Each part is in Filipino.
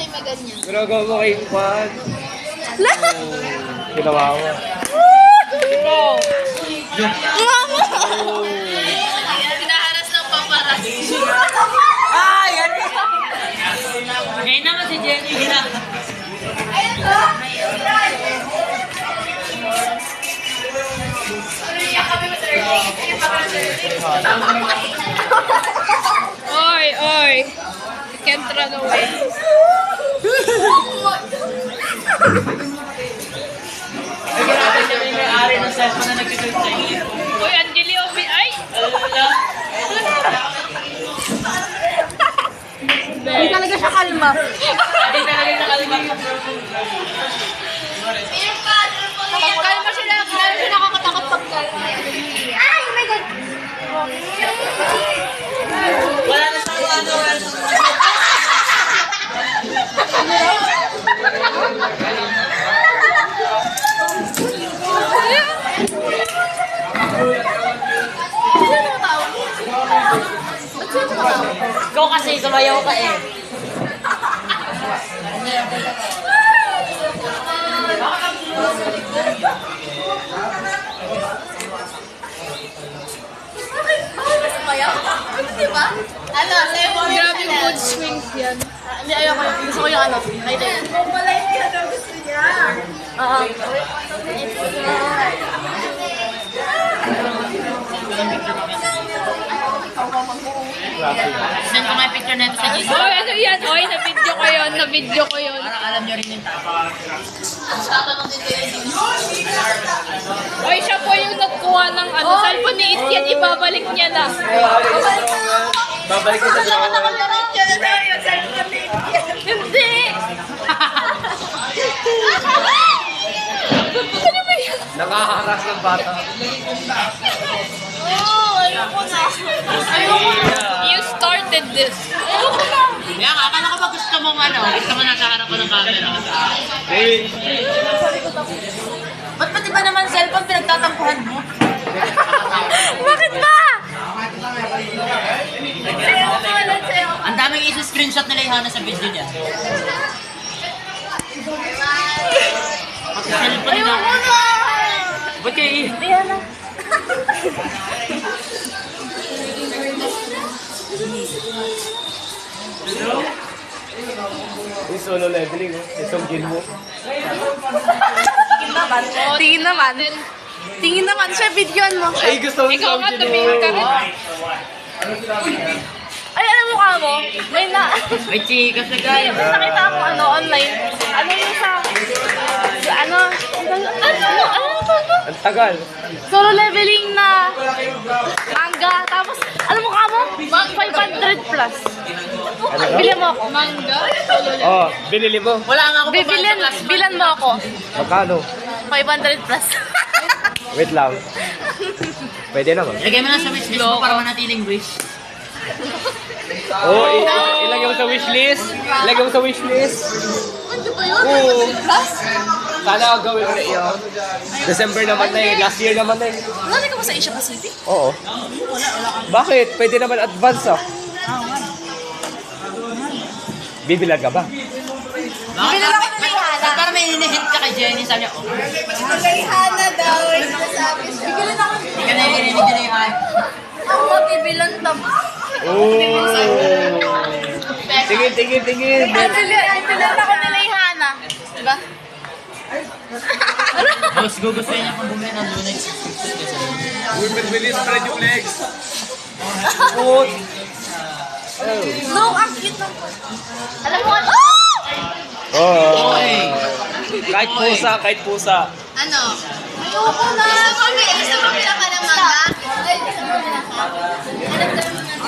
yung may ganyan. Ginagawa mo kay Juan. Ginawa mo. Pinaharas ng paparas. Ngayon naman si Jenny. Oy, oy. You can't run away. Ay, grabe siya may may-ari ng cellphone na nagtitulog sa iyo. Uy, Angeli, ay! Hindi talaga siya kalma. Hindi talaga nakalima. Kalma siya lang. Lalo siya nakakatakot pag kalma. Ay, oh my God! Wala na siyang ano. Ikaw kasi, sumayaw ka eh. Diba? Ano, sa'yo mo grabe mood swings yan. Hindi, ayoko. Gusto ko yung ano. Ay, ito. Pumalike ka daw gusto niya. Oo. Send ko nga yung picture nito sa GC. Oy, ano yan? Oy, na-video ko yun. Na-video ko yun. Para alam nyo rin yung tao. Oy, siya po yung nagkuha ng ano, cellphone ni Itian. Ibabalik niya na. Babalik ko sa drawer. Hindi! Nakaharas ng bata. Ayoko na. You started this. Ayoko na. Kaya nga, akala ko ba gusto mong ano? Gusto mo nasa harap ko ng camera. Hey! Ba't pati ba naman cellphone pinagtatampuhan mo? Bakit ba? Ang daming isa-screenshot nila yung Hana sa video niya. Pati cellphone nila. Ba't kayo Ayan na. Yung solo leveling, oh. Isang gin mo. Tingin naman. Tingin naman. Siya, videoan mo. Ay, gusto mo Ikaw isang nga, gin tumingin ka rin. Ay, alam mo ka mo? May na... May chikas na May guys. nakita ako ano, online. Ano yung sa... Ano? Ang tagal. Solo leveling na manga. Tapos, alam mo ka mo? 500 plus. Ano ba? Bilan mo ako. Manga? Oh, binili mo. Wala nga ako Bibilan, bilan mo ako. Magkano? 500 plus. Wait lang. Pwede naman. Lagay mo lang sa wishlist mo para manatiling wish. Oh, ilagay mo sa wishlist. Ilagay mo sa wishlist. Ano ba yun? Oo. Plus? Sana gawin ulit yun. December naman na eh. Last year naman na eh. Nari ka ba sa Asia Pacific? Oo. Bakit? Pwede naman advance ah. Bibilan ka ba? Bibilan ako na Hana. Para may hinihint ka kay Jenny. Sabi niya, oh. Kay Hana daw. Sabi siya. Bigyan ako. Hindi ka nahihirinig din yung Hana. Ako, bibilan tam. Oh. Tingin, tingin, tingin. Bilan ako nila yung Hana. Diba? Boss, gugustuhin niya kung bumili ng Lunay. Uy, bilis, spread yung legs. Oh. No, ang cute ng... Alam mo ano? Oh. Oy! Kahit pusa, kahit pusa. Ano? Ayoko na. Gusto mo pila ka ng manga? Ay, gusto mo pila ka? Alam ka naman na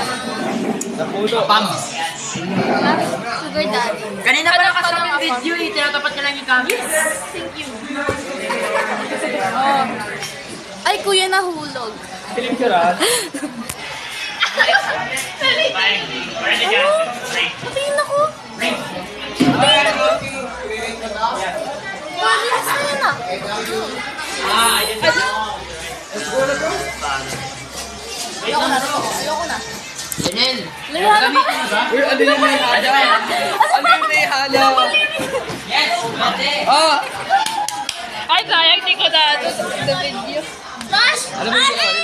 Napuno. Pams. Sugar daddy. Kanina pa nakasama yung video eh. Tinatapat niya lang yung camera. Thank you. Ay, kuya, nahulog. Pinicturean. Patingin ako. Patingin ako. Relax na yun ah. Ayun na. Ayoko na. Janelle. Lahat Gamitin mo ba? Uy, ano yung may hana? Ano yung may hana? ano. Oh! Ay, sayang, di ko na ano sa video. Josh! Ano ba yung